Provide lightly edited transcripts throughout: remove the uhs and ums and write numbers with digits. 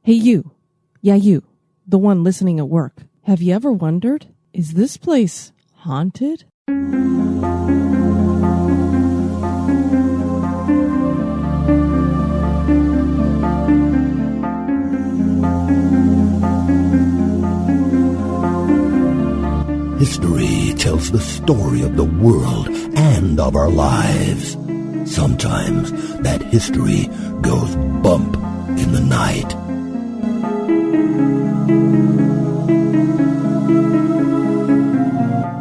Hey, you. Yeah, you. The one listening at work. Have you ever wondered, is this place haunted? History tells the story of the world and of our lives. Sometimes that history goes bump in the night.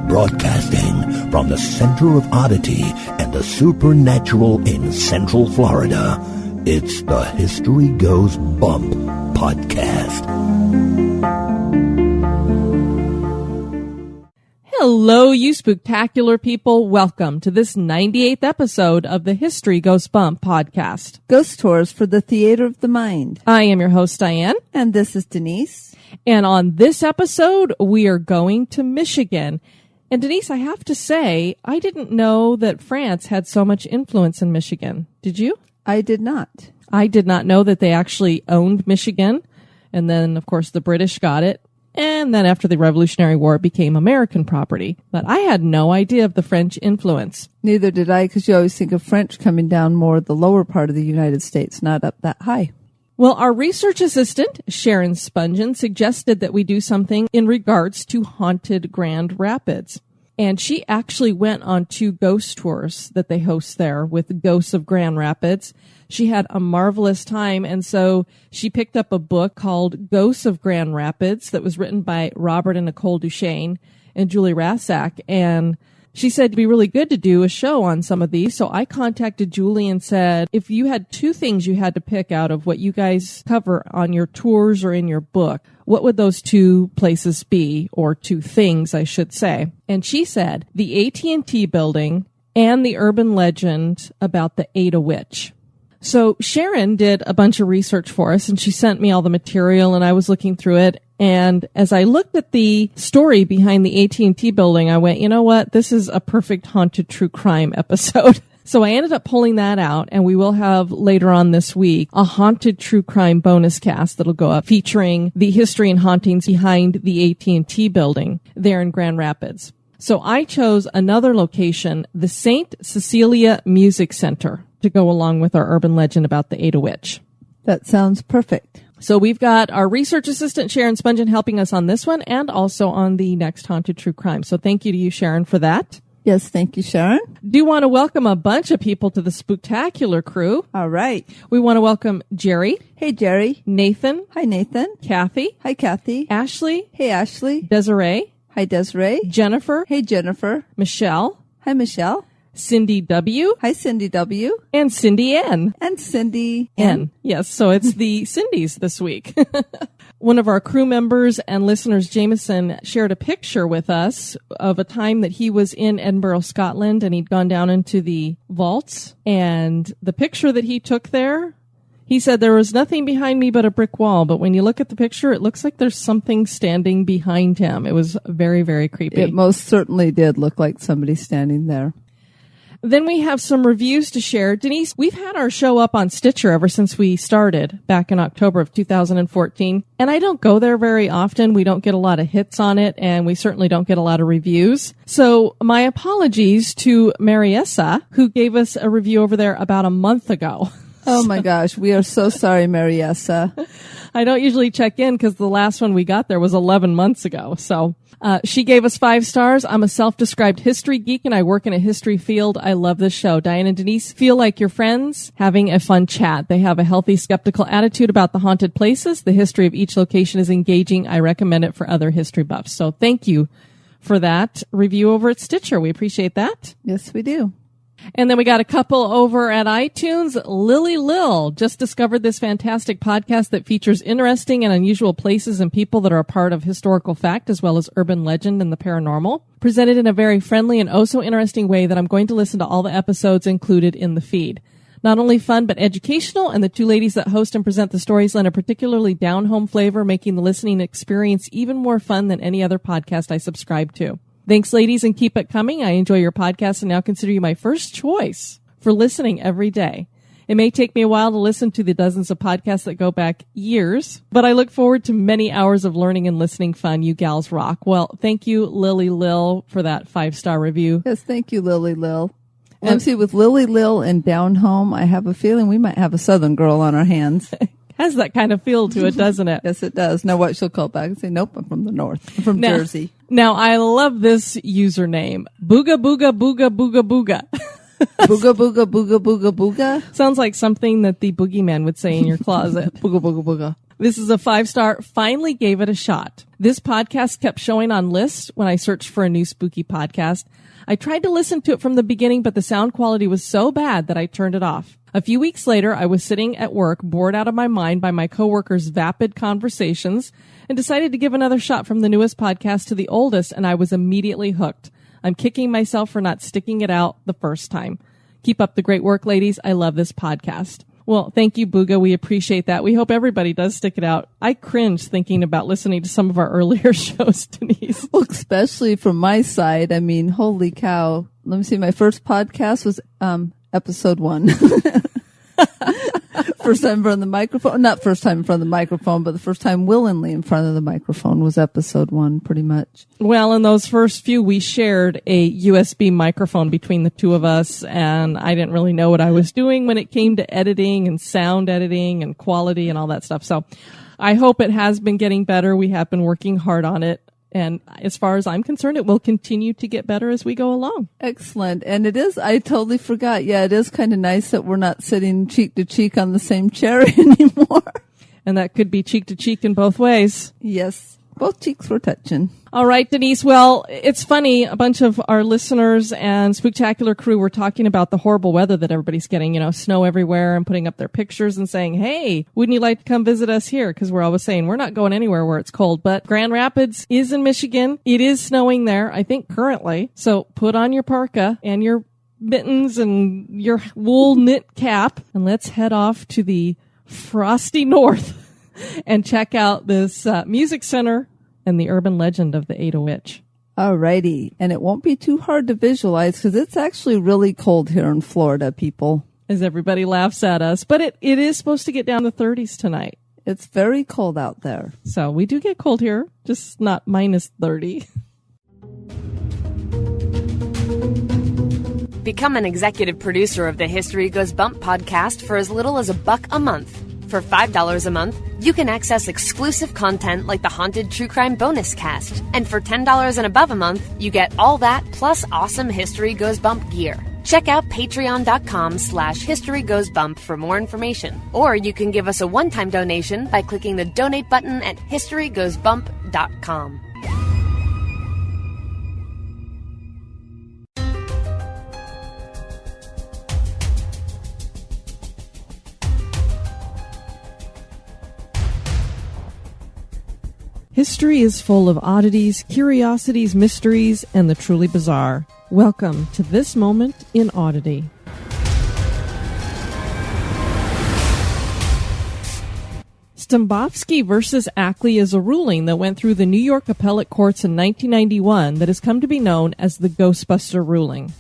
Broadcasting from the center of Oddity and the supernatural in Central Florida, it's the History Goes Bump podcast. Hello, you spooktacular people. Welcome to this 98th episode of the History Goes Bump podcast. Ghost tours for the theater of the mind. I am your host, Diane. And this is Denise. And on this episode, we are going to Michigan. And Denise, I have to say, I didn't know that France had so much influence in Michigan. Did you? I did not. I did not know that they actually owned Michigan. And then, of course, the British got it. And then after the Revolutionary War, it became American property. But I had no idea of the French influence. Neither did I, because you always think of French coming down more the lower part of the United States, not up that high. Well, our research assistant, Sharon Spungen, suggested that we do something in regards to haunted Grand Rapids. And she actually went on 2 ghost tours that they host there with Ghosts of Grand Rapids. She had a marvelous time, and so she picked up a book called Ghosts of Grand Rapids that was written by Robert and Nicole Duchesne and Julie Rassack, and she said it'd be really good to do a show on some of these. So I contacted Julie and said, if you had 2 things you had to pick out of what you guys cover on your tours or in your book, what would those 2 places be, or 2 things, I should say? And she said the AT&T building and the urban legend about the Ada Witch. So Sharon did a bunch of research for us, and she sent me all the material, and I was looking through it. And as I looked at the story behind the AT&T building, I went, you know what? This is a perfect haunted true crime episode. So I ended up pulling that out, and we will have later on this week a haunted true crime bonus cast that'll go up featuring the history and hauntings behind the AT&T building there in Grand Rapids. So I chose another location, the St. Cecilia Music Center, to go along with our urban legend about the Ada Witch. That sounds perfect. So we've got our research assistant, Sharon Spungen, helping us on this one and also on the next haunted true crime. So thank you to you, Sharon, for that. Yes, thank you, Sharon. Do want to welcome a bunch of people to the Spooktacular crew. All right. We want to welcome Jerry. Hey, Jerry. Nathan. Hi, Nathan. Kathy. Hi, Kathy. Ashley. Hey, Ashley. Desiree. Hi, Desiree. Jennifer. Hey, Jennifer. Michelle. Hi, Michelle. Cindy W. Hi, Cindy W. And Cindy N. And Cindy N. Yes, so it's the Cindys this week. One of our crew members and listeners, Jameson, shared a picture with us of a time that he was in Edinburgh, Scotland, and he'd gone down into the vaults. And the picture that he took there, he said there was nothing behind me but a brick wall. But when you look at the picture, it looks like there's something standing behind him. It was very, very creepy. It most certainly did look like somebody standing there. Then we have some reviews to share. Denise, we've had our show up on Stitcher ever since we started back in October of 2014. And I don't go there very often. We don't get a lot of hits on it, and we certainly don't get a lot of reviews. So my apologies to Mariessa, who gave us a review over there about a month ago. Oh my gosh, we are so sorry, Mariessa. I don't usually check in because the last one we got there was 11 months ago. So she gave us 5 stars. I'm a self-described history geek, and I work in a history field. I love this show. Diane and Denise feel like your friends having a fun chat. They have a healthy, skeptical attitude about the haunted places. The history of each location is engaging. I recommend it for other history buffs. So thank you for that review over at Stitcher. We appreciate that. Yes, we do. And then we got a couple over at iTunes. Lily Lil just discovered this fantastic podcast that features interesting and unusual places and people that are a part of historical fact as well as urban legend and the paranormal, presented in a very friendly and oh so interesting way that I'm going to listen to all the episodes included in the feed. Not only fun, but educational, and the 2 ladies that host and present the stories lend a particularly down-home flavor, making the listening experience even more fun than any other podcast I subscribe to. Thanks, ladies, and keep it coming. I enjoy your podcast and now consider you my first choice for listening every day. It may take me a while to listen to the dozens of podcasts that go back years, but I look forward to many hours of learning and listening fun. You gals rock. Well, thank you, Lily Lil, for that 5-star review. Yes, thank you, Lily Lil. And see, with Lily Lil and Down Home, I have a feeling we might have a Southern girl on our hands. Has that kind of feel to it, doesn't it? Yes, it does. Now what, she'll call back and say, nope, I'm from the North. I'm from Jersey. Now, I love this username. Booga, booga, booga, booga, booga. Booga, booga, booga, booga, booga. Sounds like something that the boogeyman would say in your closet. Booga, booga, booga. This is a 5-star. Finally gave it a shot. This podcast kept showing on lists when I searched for a new spooky podcast. I tried to listen to it from the beginning, but the sound quality was so bad that I turned it off. A few weeks later, I was sitting at work, bored out of my mind by my coworkers' vapid conversations, and decided to give another shot from the newest podcast to the oldest, and I was immediately hooked. I'm kicking myself for not sticking it out the first time. Keep up the great work, ladies. I love this podcast. Well, thank you, Booga. We appreciate that. We hope everybody does stick it out. I cringe thinking about listening to some of our earlier shows, Denise. Well, especially from my side. I mean, holy cow. Let me see. My first podcast was episode 1. First time in front of the microphone. Not first time in front of the microphone, but the first time willingly in front of the microphone was episode 1, pretty much. Well, in those first few, we shared a USB microphone between the two of us, and I didn't really know what I was doing when it came to editing and sound editing and quality and all that stuff. So I hope it has been getting better. We have been working hard on it. And as far as I'm concerned, it will continue to get better as we go along. Excellent. And it is, I totally forgot. Yeah, it is kind of nice that we're not sitting cheek to cheek on the same chair anymore. And that could be cheek to cheek in both ways. Yes. Both cheeks were touching. All right, Denise. Well, it's funny. A bunch of our listeners and Spooktacular crew were talking about the horrible weather that everybody's getting, snow everywhere, and putting up their pictures and saying, hey, wouldn't you like to come visit us here? Because we're always saying we're not going anywhere where it's cold. But Grand Rapids is in Michigan. It is snowing there, I think, currently. So put on your parka and your mittens and your wool knit cap, and let's head off to the frosty north and check out this music center and the urban legend of the Ada Witch. Alrighty. And it won't be too hard to visualize because it's actually really cold here in Florida, people. As everybody laughs at us. But it is supposed to get down to 30s tonight. It's very cold out there. So we do get cold here, just not minus 30. Become an executive producer of the History Goes Bump podcast for as little as $1 a month. For $5 a month, you can access exclusive content like the Haunted True Crime Bonus Cast. And for $10 and above a month, you get all that plus awesome History Goes Bump gear. Check out patreon.com/historygoesbump for more information. Or you can give us a one-time donation by clicking the donate button at historygoesbump.com. History is full of oddities, curiosities, mysteries, and the truly bizarre. Welcome to this moment in Oddity. Stambovsky versus Ackley is a ruling that went through the New York appellate courts in 1991 that has come to be known as the Ghostbuster ruling.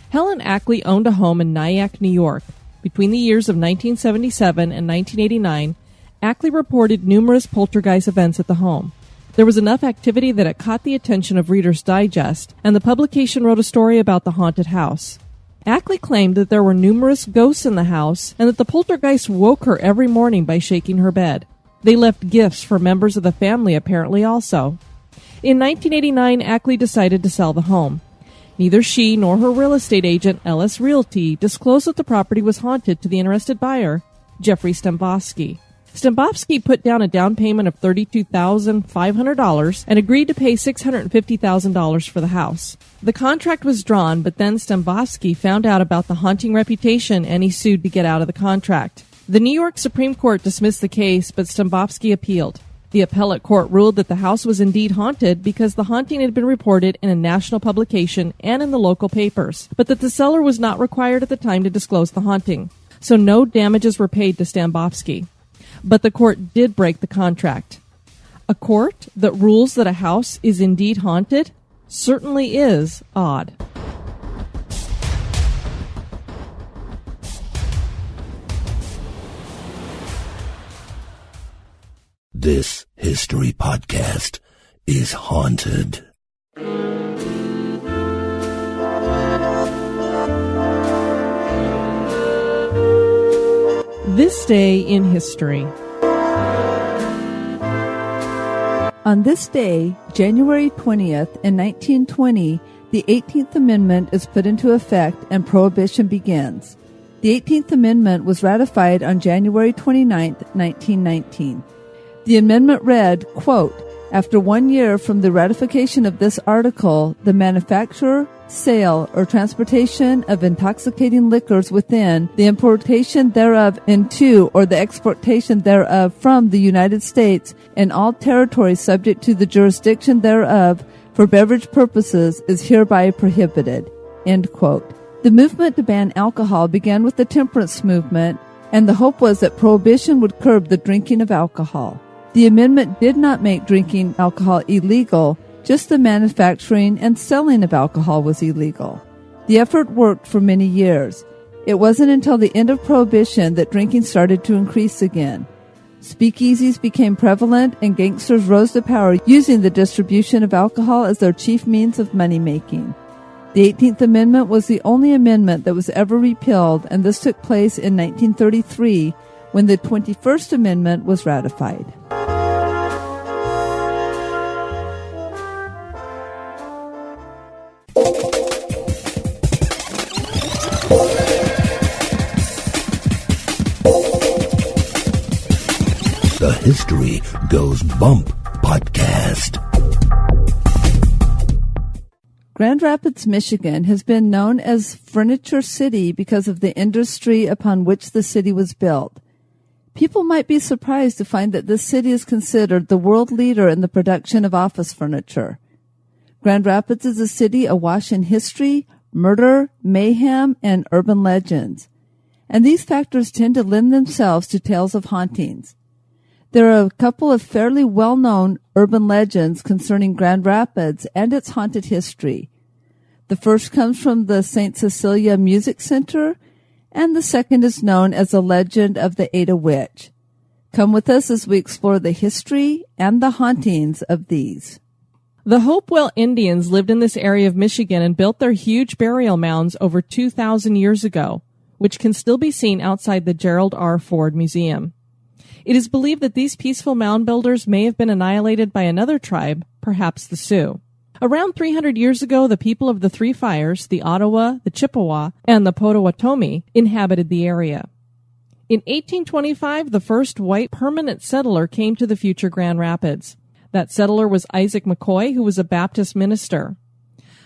Helen Ackley owned a home in Nyack, New York. Between the years of 1977 and 1989, Ackley reported numerous poltergeist events at the home. There was enough activity that it caught the attention of Reader's Digest, and the publication wrote a story about the haunted house. Ackley claimed that there were numerous ghosts in the house and that the poltergeist woke her every morning by shaking her bed. They left gifts for members of the family apparently also. In 1989, Ackley decided to sell the home. Neither she nor her real estate agent, LS Realty, disclosed that the property was haunted to the interested buyer, Jeffrey Stambovsky. Stambovsky put down a down payment of $32,500 and agreed to pay $650,000 for the house. The contract was drawn, but then Stambovsky found out about the haunting reputation and he sued to get out of the contract. The New York Supreme Court dismissed the case, but Stambovsky appealed. The appellate court ruled that the house was indeed haunted because the haunting had been reported in a national publication and in the local papers, but that the seller was not required at the time to disclose the haunting. So no damages were paid to Stambovsky. But the court did break the contract. A court that rules that a house is indeed haunted certainly is odd. This history podcast is haunted. This day in history. On this day, January 20th, in 1920, the 18th Amendment is put into effect and Prohibition begins. The 18th Amendment was ratified on January 29, 1919. The amendment read, quote, "After 1 year from the ratification of this article, the manufacture, sale, or transportation of intoxicating liquors within, the importation thereof into, or the exportation thereof from the United States and all territories subject to the jurisdiction thereof for beverage purposes is hereby prohibited." End quote. The movement to ban alcohol began with the temperance movement, and the hope was that prohibition would curb the drinking of alcohol. The amendment did not make drinking alcohol illegal, just the manufacturing and selling of alcohol was illegal. The effort worked for many years. It wasn't until the end of Prohibition that drinking started to increase again. Speakeasies became prevalent and gangsters rose to power using the distribution of alcohol as their chief means of money-making. The 18th Amendment was the only amendment that was ever repealed, and this took place in 1933 when the 21st Amendment was ratified. The History Goes Bump podcast. Grand Rapids, Michigan has been known as Furniture City because of the industry upon which the city was built. People might be surprised to find that this city is considered the world leader in the production of office furniture. Grand Rapids is a city awash in history, murder, mayhem, and urban legends. And these factors tend to lend themselves to tales of hauntings. There are a couple of fairly well-known urban legends concerning Grand Rapids and its haunted history. The first comes from the St. Cecilia Music Center, and the second is known as the legend of the Ada Witch. Come with us as we explore the history and the hauntings of these. The Hopewell Indians lived in this area of Michigan and built their huge burial mounds over 2,000 years ago, which can still be seen outside the Gerald R. Ford Museum. It is believed that these peaceful mound builders may have been annihilated by another tribe, perhaps the Sioux. Around 300 years ago, the people of the Three Fires, the Ottawa, the Chippewa, and the Potawatomi, inhabited the area. In 1825, the first white permanent settler came to the future Grand Rapids. That settler was Isaac McCoy, who was a Baptist minister.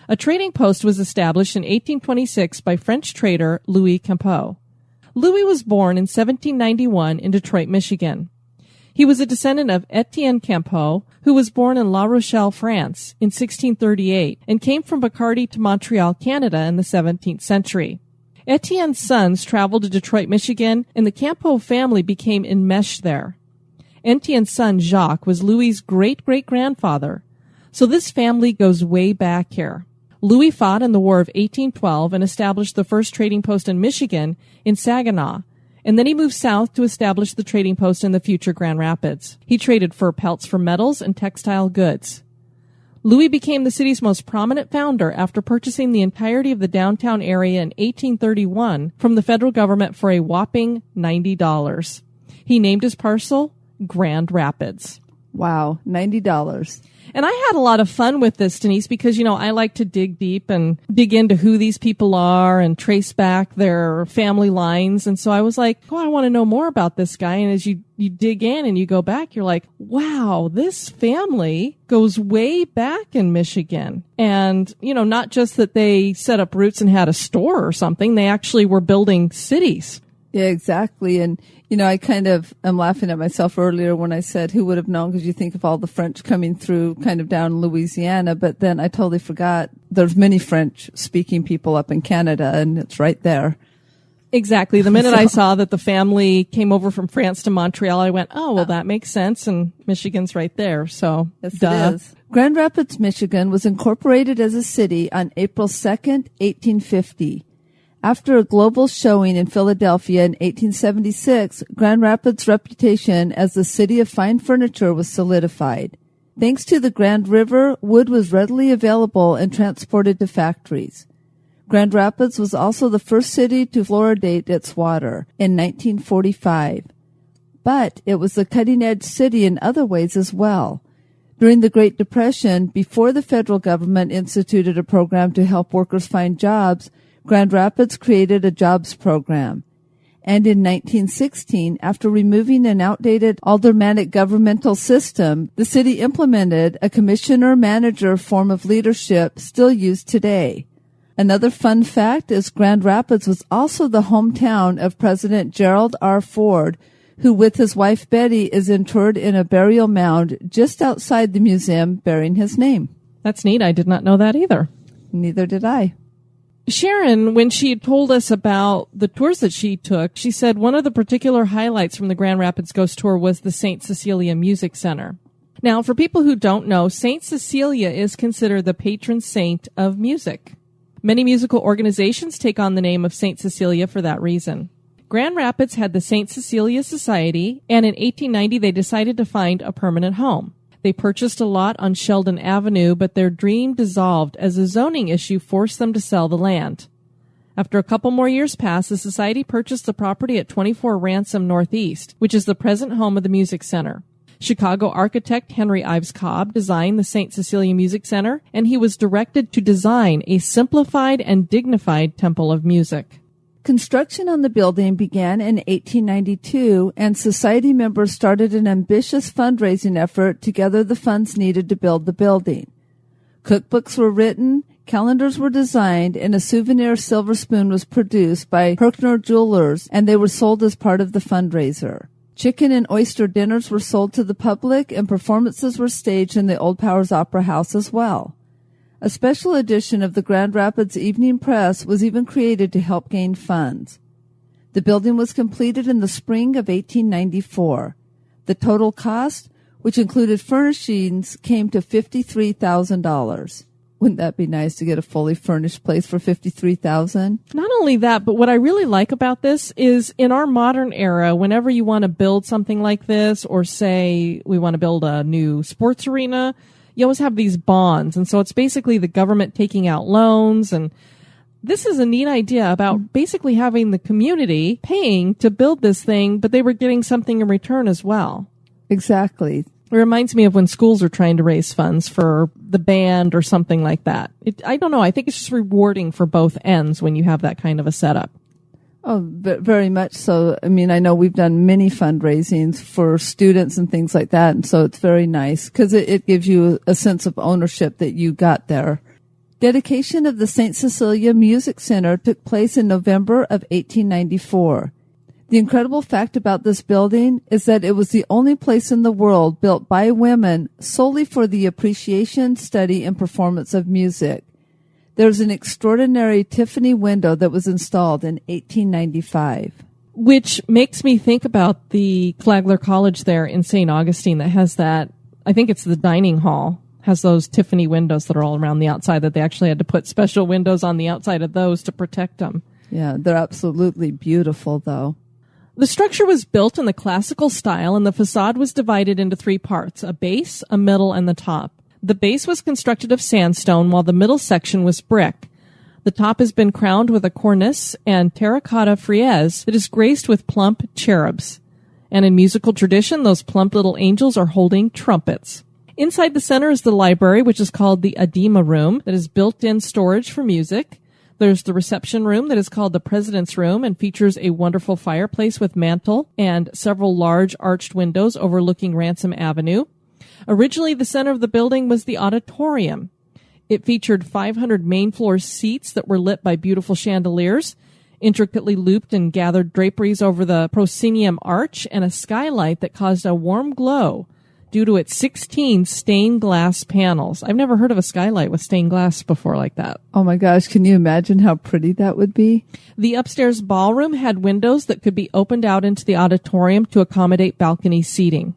A trading post was established in 1826 by French trader Louis Campeau. Louis was born in 1791 in Detroit, Michigan. He was a descendant of Etienne Campeau, who was born in La Rochelle, France, in 1638, and came from Picardy to Montreal, Canada, in the 17th century. Etienne's sons traveled to Detroit, Michigan, and the Campeau family became enmeshed there. Etienne's son, Jacques, was Louis's great-great-grandfather, so this family goes way back here. Louis fought in the War of 1812 and established the first trading post in Michigan in Saginaw, and then he moved south to establish the trading post in the future Grand Rapids. He traded fur pelts for metals and textile goods. Louis became the city's most prominent founder after purchasing the entirety of the downtown area in 1831 from the federal government for a whopping $90. He named his parcel Grand Rapids. Wow, $90. And I had a lot of fun with this, Denise, because, I like to dig deep and dig into who these people are and trace back their family lines. And so I was like, I want to know more about this guy. And as you dig in and you go back, you're like, wow, this family goes way back in Michigan. And, not just that they set up roots and had a store or something. They actually were building cities. Yeah, exactly. And, I kind of am laughing at myself earlier when I said, who would have known? Because you think of all the French coming through kind of down in Louisiana, but then I totally forgot there's many French speaking people up in Canada, and it's right there. Exactly. The minute I saw that the family came over from France to Montreal, I went, oh, well, that makes sense. And Michigan's right there. So, yes, duh. It is. Grand Rapids, Michigan was incorporated as a city on April 2nd, 1850. After a global showing in Philadelphia in 1876, Grand Rapids' reputation as the city of fine furniture was solidified. Thanks to the Grand River, wood was readily available and transported to factories. Grand Rapids was also the first city to fluoridate its water in 1945. But it was a cutting-edge city in other ways as well. During the Great Depression, before the federal government instituted a program to help workers find jobs, Grand Rapids created a jobs program. And in 1916, after removing an outdated aldermanic governmental system, the city implemented a commissioner-manager form of leadership still used today. Another fun fact is Grand Rapids was also the hometown of President Gerald R. Ford, who with his wife Betty is interred in a burial mound just outside the museum bearing his name. That's neat. I did not know that either. Neither did I. Sharon, when she had told us about the tours that she took, she said one of the particular highlights from the Grand Rapids Ghost Tour was the St. Cecilia Music Center. Now, for people who don't know, St. Cecilia is considered the patron saint of music. Many musical organizations take on the name of St. Cecilia for that reason. Grand Rapids had the St. Cecilia Society, and in 1890 they decided to find a permanent home. They purchased a lot on Sheldon Avenue, but their dream dissolved as a zoning issue forced them to sell the land. After a couple more years passed, the society purchased the property at 24 Ransom Northeast, which is the present home of the Music Center. Chicago architect Henry Ives Cobb designed the St. Cecilia Music Center, and he was directed to design a simplified and dignified temple of music. Construction on the building began in 1892, and society members started an ambitious fundraising effort to gather the funds needed to build the building. Cookbooks were written, calendars were designed, and a souvenir silver spoon was produced by Herkner Jewelers, and they were sold as part of the fundraiser. Chicken and oyster dinners were sold to the public, and performances were staged in the Old Powers Opera House as well. A special edition of the Grand Rapids Evening Press was even created to help gain funds. The building was completed in the spring of 1894. The total cost, which included furnishings, came to $53,000. Wouldn't that be nice to get a fully furnished place for $53,000? Not only that, but what I really like about this is in our modern era, whenever you want to build something like this, or say we want to build a new sports arena, you always have these bonds. And so it's basically the government taking out loans. And this is a neat idea about basically having the community paying to build this thing, but they were getting something in return as well. Exactly. It reminds me of when schools are trying to raise funds for the band or something like that. I don't know. I think it's just rewarding for both ends when you have that kind of a setup. Oh, very much so. I mean, I know we've done many fundraisings for students and things like that, and so it's very nice because it gives you a sense of ownership that you got there. Dedication of the St. Cecilia Music Center took place in November of 1894. The incredible fact about this building is that it was the only place in the world built by women solely for the appreciation, study, and performance of music. There's an extraordinary Tiffany window that was installed in 1895. Which makes me think about the Flagler College there in St. Augustine that has that, I think it's the dining hall, has those Tiffany windows that are all around the outside that they actually had to put special windows on the outside of those to protect them. Yeah, they're absolutely beautiful, though. The structure was built in the classical style, and the facade was divided into three parts, a base, a middle, and the top. The base was constructed of sandstone, while the middle section was brick. The top has been crowned with a cornice and terracotta frieze that is graced with plump cherubs. And in musical tradition, those plump little angels are holding trumpets. Inside the center is the library, which is called the Edema Room, that is built-in storage for music. There's the reception room that is called the President's Room and features a wonderful fireplace with mantel and several large arched windows overlooking Ransom Avenue. Originally, the center of the building was the auditorium. It featured 500 main floor seats that were lit by beautiful chandeliers, intricately looped and gathered draperies over the proscenium arch, and a skylight that caused a warm glow due to its 16 stained glass panels. I've never heard of a skylight with stained glass before like that. Oh my gosh, can you imagine how pretty that would be? The upstairs ballroom had windows that could be opened out into the auditorium to accommodate balcony seating.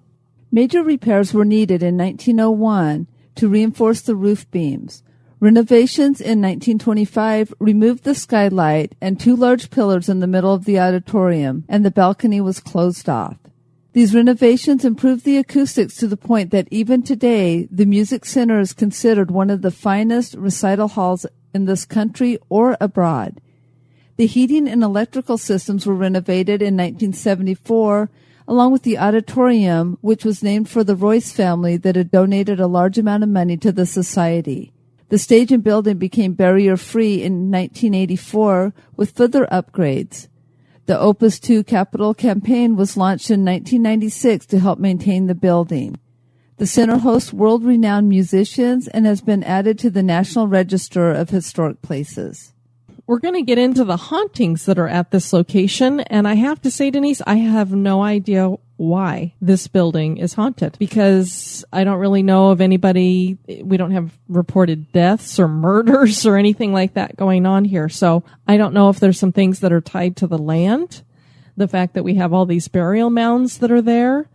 Major repairs were needed in 1901 to reinforce the roof beams. Renovations in 1925 removed the skylight and 2 large pillars in the middle of the auditorium, and the balcony was closed off. These renovations improved the acoustics to the point that even today, the Music Center is considered one of the finest recital halls in this country or abroad. The heating and electrical systems were renovated in 1974, along with the auditorium, which was named for the Royce family that had donated a large amount of money to the society. The stage and building became barrier-free in 1984 with further upgrades. The Opus 2 Capital Campaign was launched in 1996 to help maintain the building. The center hosts world-renowned musicians and has been added to the National Register of Historic Places. We're going to get into the hauntings that are at this location, and I have to say, Denise, I have no idea why this building is haunted, because I don't really know of anybody. We don't have reported deaths or murders or anything like that going on here. So I don't know if there's some things that are tied to the land, the fact that we have all these burial mounds that are there.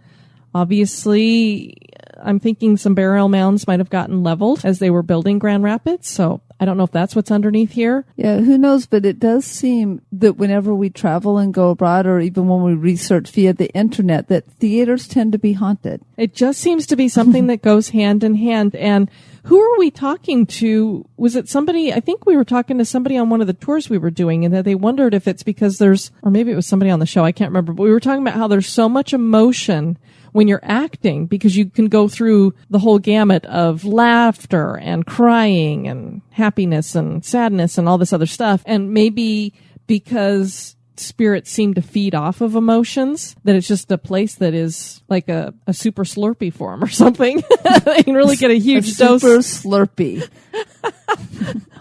Obviously, I'm thinking some burial mounds might have gotten leveled as they were building Grand Rapids. So I don't know if that's what's underneath here. Yeah, who knows? But it does seem that whenever we travel and go abroad, or even when we research via the internet, that theaters tend to be haunted. It just seems to be something that goes hand in hand. And who are we talking to? Was it somebody? I think we were talking to somebody on one of the tours we were doing, and that they wondered if it's because there's, or maybe it was somebody on the show, I can't remember, but we were talking about how there's so much emotion when you're acting, because you can go through the whole gamut of laughter and crying and happiness and sadness and all this other stuff. And maybe because spirits seem to feed off of emotions, that it's just a place that is like a super Slurpee for them or something. They can really get a huge dose. Super Slurpee.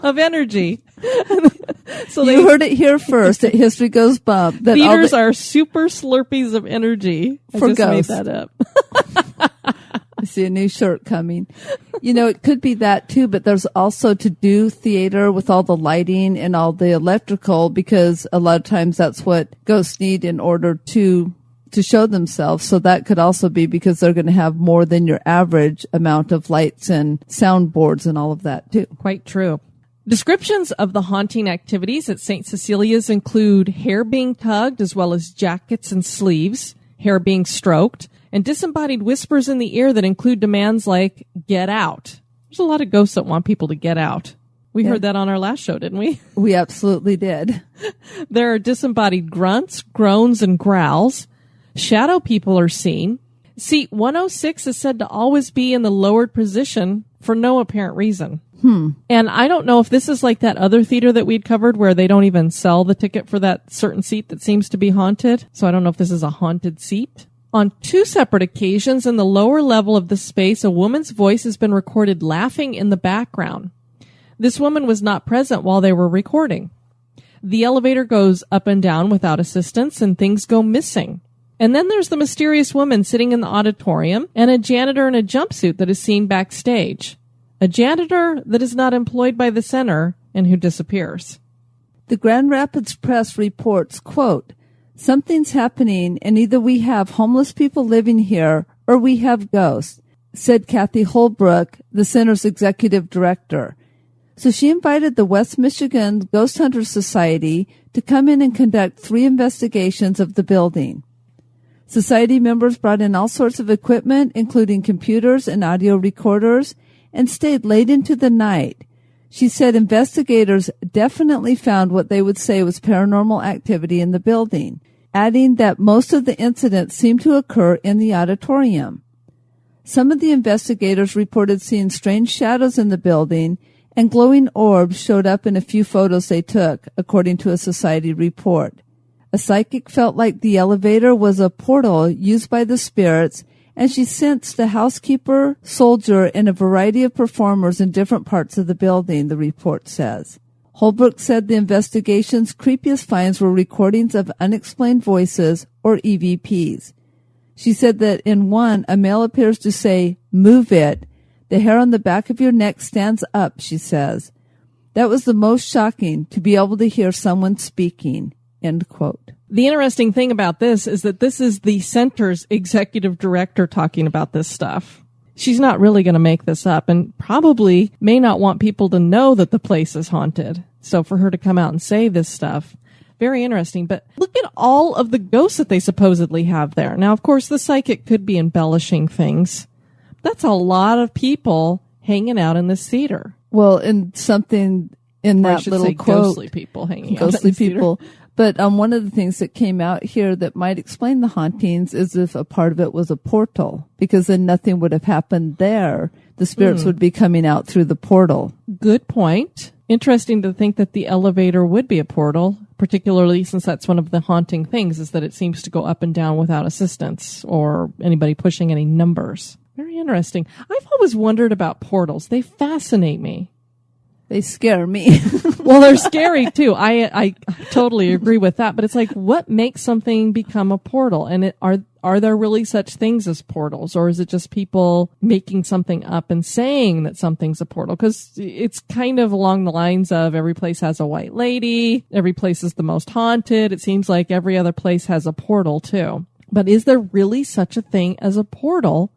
Of energy. So you heard it here first at History Goes Bump. That theaters are super Slurpees of energy. For I just ghosts. made that up. I see a new shirt coming. You know, it could be that too, but there's also to do theater with all the lighting and all the electrical, because a lot of times that's what ghosts need in order to show themselves. So that could also be because they're going to have more than your average amount of lights and soundboards and all of that too. Quite true. Descriptions of the haunting activities at St. Cecilia's include hair being tugged, as well as jackets and sleeves, hair being stroked, and disembodied whispers in the ear that include demands like, get out. There's a lot of ghosts that want people to get out. We heard that on our last show, didn't we? We absolutely did. There are disembodied grunts, groans, and growls. Shadow people are seen. Seat 106 is said to always be in the lowered position for no apparent reason. And I don't know if this is like that other theater that we'd covered where they don't even sell the ticket for that certain seat that seems to be haunted. So I don't know if this is a haunted seat. On 2 separate occasions in the lower level of the space, a woman's voice has been recorded laughing in the background. This woman was not present while they were recording. The elevator goes up and down without assistance, and things go missing. And then there's the mysterious woman sitting in the auditorium and a janitor in a jumpsuit that is seen backstage. A janitor that is not employed by the center and who disappears. The Grand Rapids Press reports, quote, "Something's happening, and either we have homeless people living here or we have ghosts," said Kathy Holbrook, the center's executive director. So she invited the West Michigan Ghost Hunters Society to come in and conduct 3 investigations of the building. Society members brought in all sorts of equipment, including computers and audio recorders, and stayed late into the night. She said investigators definitely found what they would say was paranormal activity in the building, adding that most of the incidents seemed to occur in the auditorium. Some of the investigators reported seeing strange shadows in the building, and glowing orbs showed up in a few photos they took, according to a society report. A psychic felt like the elevator was a portal used by the spirits, and she sensed the housekeeper, soldier, and a variety of performers in different parts of the building, the report says. Holbrook said the investigation's creepiest finds were recordings of unexplained voices, or EVPs. She said that in one, a male appears to say, "Move it." The hair on the back of your neck stands up, she says. That was the most shocking, to be able to hear someone speaking, end quote. The interesting thing about this is that this is the center's executive director talking about this stuff. she's not really going to make this up, and probably may not want people to know that the place is haunted. So for her to come out and say this stuff, very interesting. But look at all of the ghosts that they supposedly have there. Now, of course, the psychic could be embellishing things. That's a lot of people hanging out in this theater. Well, and something in that little quote, ghostly people hanging out. Ghostly people. Theater. But one of the things that came out here that might explain the hauntings is if a part of it was a portal, because then nothing would have happened there. The spirits would be coming out through the portal. Good point. Interesting to think that the elevator would be a portal, particularly since that's one of the haunting things, is that it seems to go up and down without assistance or anybody pushing any numbers. Very interesting. I've always wondered about portals. They fascinate me. They scare me. Well, they're scary too. I totally agree with that. But it's like, what makes something become a portal? And are there really such things as portals? Or is it just people making something up and saying that something's a portal? Because it's kind of along the lines of every place has a white lady. Every place is the most haunted. It seems like every other place has a portal too. But is there really such a thing as a portal?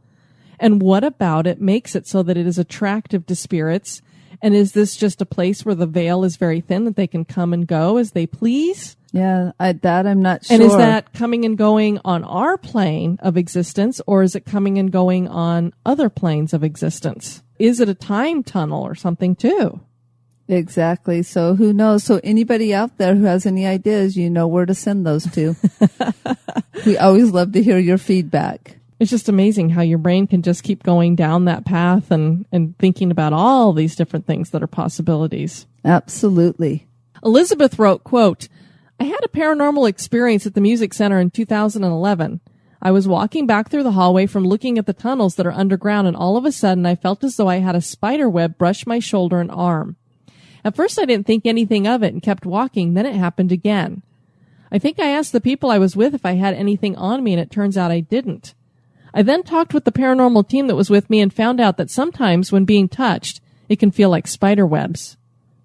And what about it makes it so that it is attractive to spirits? And is this just a place where the veil is very thin that they can come and go as they please? Yeah, I'm not sure. And is that coming and going on our plane of existence, or is it coming and going on other planes of existence? Is it a time tunnel or something too? Exactly. So who knows? So anybody out there who has any ideas, you know where to send those to. We always love to hear your feedback. It's just amazing how your brain can just keep going down that path and thinking about all these different things that are possibilities. Absolutely. Elizabeth wrote, quote, I had a paranormal experience at the Music Center in 2011. I was walking back through the hallway from looking at the tunnels that are underground, and all of a sudden I felt as though I had a spider web brush my shoulder and arm. At first I didn't think anything of it and kept walking. Then it happened again. I think I asked the people I was with if I had anything on me, and it turns out I didn't. I then talked with the paranormal team that was with me and found out that sometimes when being touched, it can feel like spider webs.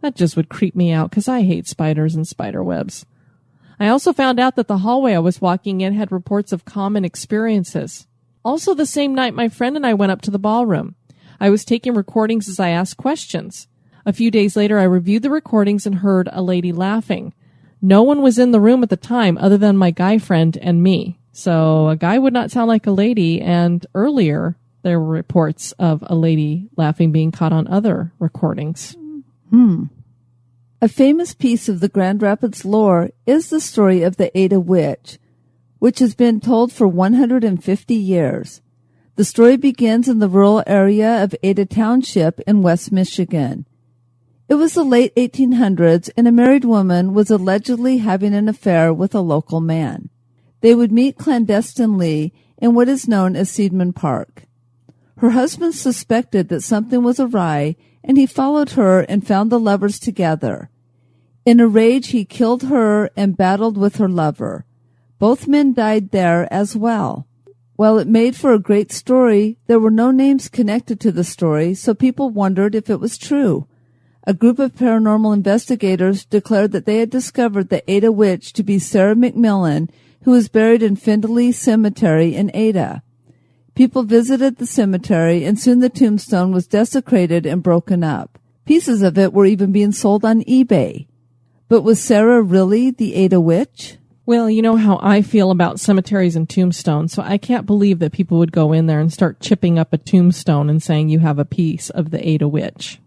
That just would creep me out because I hate spiders and spider webs. I also found out that the hallway I was walking in had reports of common experiences. Also the same night, my friend and I went up to the ballroom. I was taking recordings as I asked questions. A few days later, I reviewed the recordings and heard a lady laughing. No one was in the room at the time other than my guy friend and me. So a guy would not sound like a lady, and earlier there were reports of a lady laughing being caught on other recordings. A famous piece of the Grand Rapids lore is the story of the Ada Witch, which has been told for 150 years. The story begins in the rural area of Ada Township in West Michigan. It was the late 1800s, and a married woman was allegedly having an affair with a local man. They would meet clandestinely in what is known as Seidman Park. Her husband suspected that something was awry, and he followed her and found the lovers together. In a rage, he killed her and battled with her lover. Both men died there as well. While it made for a great story, there were no names connected to the story, so people wondered if it was true. A group of paranormal investigators declared that they had discovered the Ada Witch to be Sarah McMillan, who was buried in Findlay Cemetery in Ada. People visited the cemetery, and soon the tombstone was desecrated and broken up. Pieces of it were even being sold on eBay. But was Sarah really the Ada Witch? Well, you know how I feel about cemeteries and tombstones, so I can't believe that people would go in there and start chipping up a tombstone and saying you have a piece of the Ada Witch.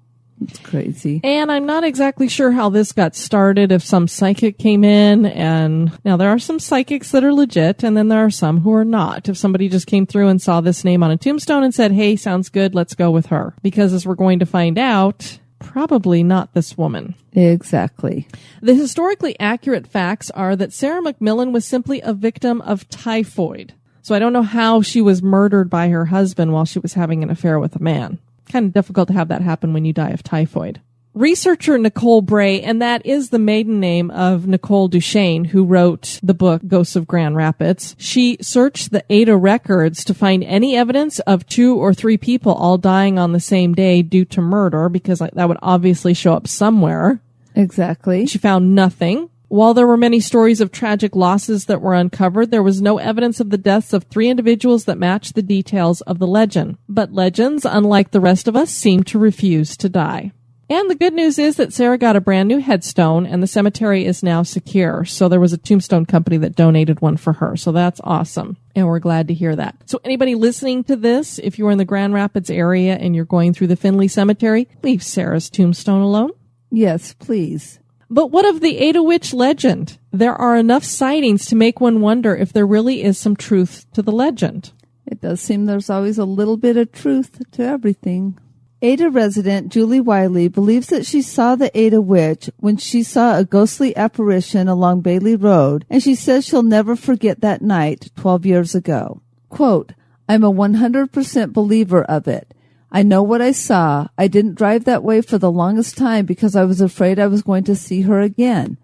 It's crazy. And I'm not exactly sure how this got started, if some psychic came in, and now there are some psychics that are legit, and then there are some who are not. If somebody just came through and saw this name on a tombstone and said, hey, sounds good, let's go with her. Because as we're going to find out, probably not this woman. Exactly. The historically accurate facts are that Sarah McMillan was simply a victim of typhoid. So I don't know how she was murdered by her husband while she was having an affair with a man. Kind of difficult to have that happen when you die of typhoid. Researcher Nicole Bray, and that is the maiden name of Nicole Duchesne, who wrote the book Ghosts of Grand Rapids. She searched the Ada records to find any evidence of 2 or 3 people all dying on the same day due to murder, because that would obviously show up somewhere. Exactly. She found nothing. While there were many stories of tragic losses that were uncovered, there was no evidence of the deaths of 3 individuals that matched the details of the legend. But legends, unlike the rest of us, seem to refuse to die. And the good news is that Sarah got a brand new headstone, and the cemetery is now secure. So there was a tombstone company that donated one for her. So that's awesome. And we're glad to hear that. So anybody listening to this, if you're in the Grand Rapids area and you're going through the Finley Cemetery, leave Sarah's tombstone alone. Yes, please. But what of the Ada Witch legend? There are enough sightings to make one wonder if there really is some truth to the legend. It does seem there's always a little bit of truth to everything. Ada resident Julie Wiley believes that she saw the Ada Witch when she saw a ghostly apparition along Bailey Road, and she says she'll never forget that night 12 years ago. Quote, I'm a 100% believer of it. I know what I saw. I didn't drive that way for the longest time because I was afraid I was going to see her again.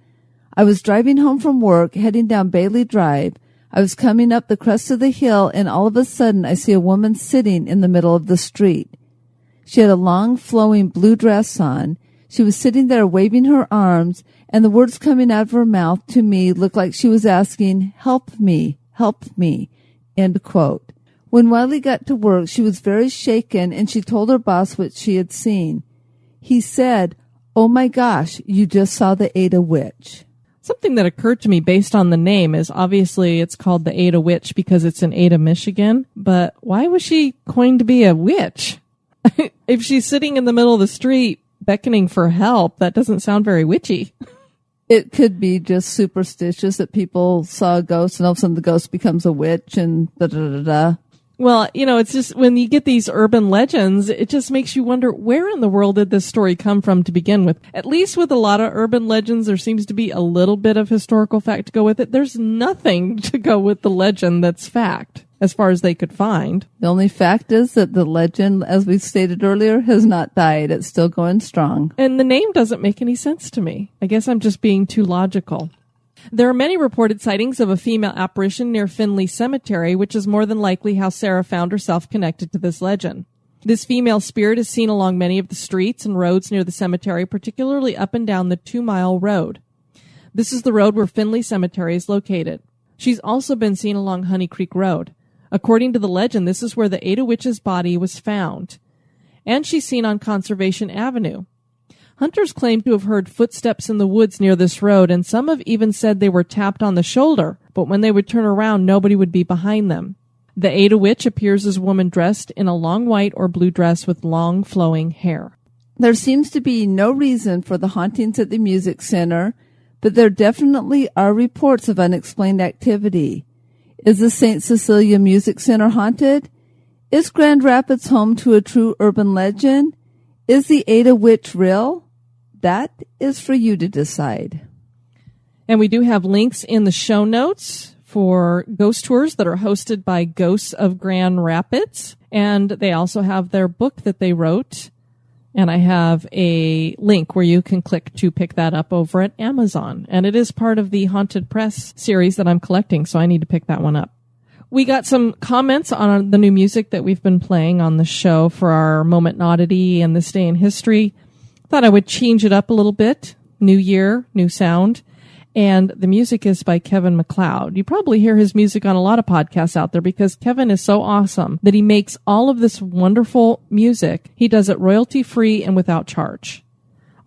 I was driving home from work, heading down Bailey Drive. I was coming up the crest of the hill, and all of a sudden I see a woman sitting in the middle of the street. She had a long, flowing blue dress on. She was sitting there waving her arms, and the words coming out of her mouth to me looked like she was asking, help me, end quote. When Wiley got to work, she was very shaken, and she told her boss what she had seen. He said, oh my gosh, you just saw the Ada Witch. Something that occurred to me based on the name is obviously it's called the Ada Witch because it's in Ada, Michigan, but why was she coined to be a witch? If she's sitting in the middle of the street beckoning for help, that doesn't sound very witchy. It could be just superstitious that people saw a ghost and all of a sudden the ghost becomes a witch and da-da-da-da. Well, it's just when you get these urban legends, it just makes you wonder where in the world did this story come from to begin with. At least with a lot of urban legends, there seems to be a little bit of historical fact to go with it. There's nothing to go with the legend that's fact, as far as they could find. The only fact is that the legend, as we stated earlier, has not died. It's still going strong. And the name doesn't make any sense to me. I guess I'm just being too logical. There are many reported sightings of a female apparition near Finley Cemetery, which is more than likely how Sarah found herself connected to this legend. This female spirit is seen along many of the streets and roads near the cemetery, particularly up and down the 2-mile road. This is the road where Finley Cemetery is located. She's also been seen along Honey Creek Road. According to the legend, this is where the Ada Witch's body was found. And she's seen on Conservation Avenue. Hunters claim to have heard footsteps in the woods near this road, and some have even said they were tapped on the shoulder, but when they would turn around, nobody would be behind them. The Ada Witch appears as a woman dressed in a long white or blue dress with long flowing hair. There seems to be no reason for the hauntings at the Music Center, but there definitely are reports of unexplained activity. Is the St. Cecilia Music Center haunted? Is Grand Rapids home to a true urban legend? Is the Ada Witch real? That is for you to decide. And we do have links in the show notes for ghost tours that are hosted by Ghosts of Grand Rapids. And they also have their book that they wrote. And I have a link where you can click to pick that up over at Amazon. And it is part of the Haunted Press series that I'm collecting, so I need to pick that one up. We got some comments on the new music that we've been playing on the show for our Moment in Oddity and This Day in History. Thought I would change it up a little bit. New year, new sound. And the music is by Kevin MacLeod. You probably hear his music on a lot of podcasts out there because Kevin is so awesome that he makes all of this wonderful music. He does it royalty-free and without charge.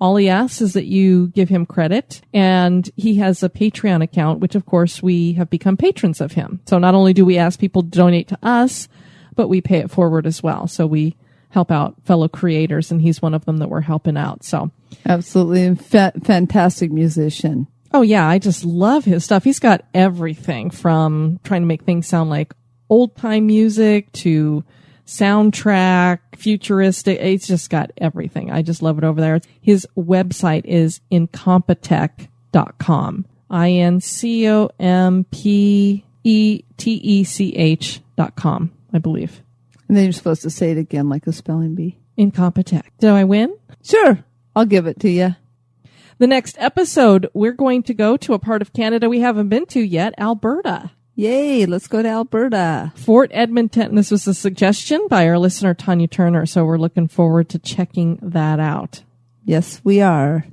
All he asks is that you give him credit, and he has a Patreon account, which of course we have become patrons of him. So not only do we ask people to donate to us, but we pay it forward as well. So we help out fellow creators, and he's one of them that we're helping out. So absolutely fantastic musician. Oh yeah, I just love his stuff. He's got everything from trying to make things sound like old time music to soundtrack, futuristic. It's just got everything. I just love it over there. His website is incompetech.com. incompetech.com, I believe. And then you're supposed to say it again like a spelling bee. Incompetech. Did I win? Sure. I'll give it to you. The next episode, we're going to go to a part of Canada we haven't been to yet, Alberta. Yay, let's go to Alberta. Fort Edmonton. This was a suggestion by our listener, Tanya Turner, so we're looking forward to checking that out. Yes, we are.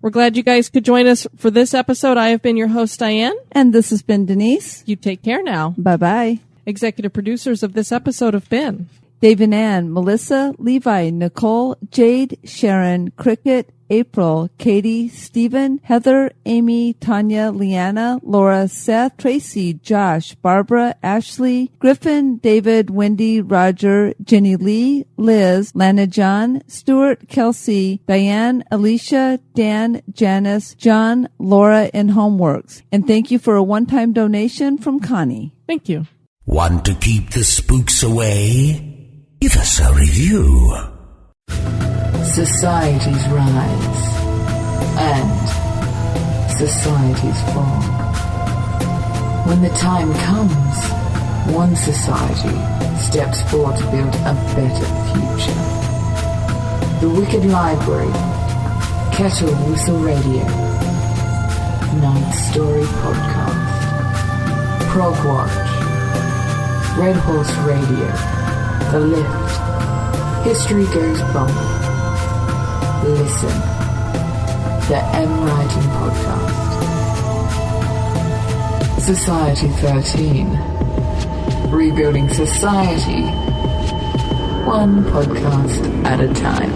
We're glad you guys could join us for this episode. I have been your host, Diane. And this has been Denise. You take care now. Bye-bye. Executive producers of this episode have been Dave and Ann, Melissa, Levi, Nicole, Jade, Sharon, Cricket, April, Katie, Stephen, Heather, Amy, Tanya, Leanna, Laura, Seth, Tracy, Josh, Barbara, Ashley, Griffin, David, Wendy, Roger, Jenny Lee, Liz, Lana John, Stuart, Kelsey, Diane, Alicia, Dan, Janice, John, Laura, and Homeworks. And thank you for a one-time donation from Connie. Thank you. Want to keep the spooks away? Give us a review. Societies rise and societies fall. When the time comes, one society steps forward to build a better future. The Wicked Library, Kettle Whistle Radio, Night Story Podcast, Prog Watch, Red Horse Radio, The Lift, History Goes Bump. Listen, the M Writing Podcast. Society 13. Rebuilding society, one podcast at a time.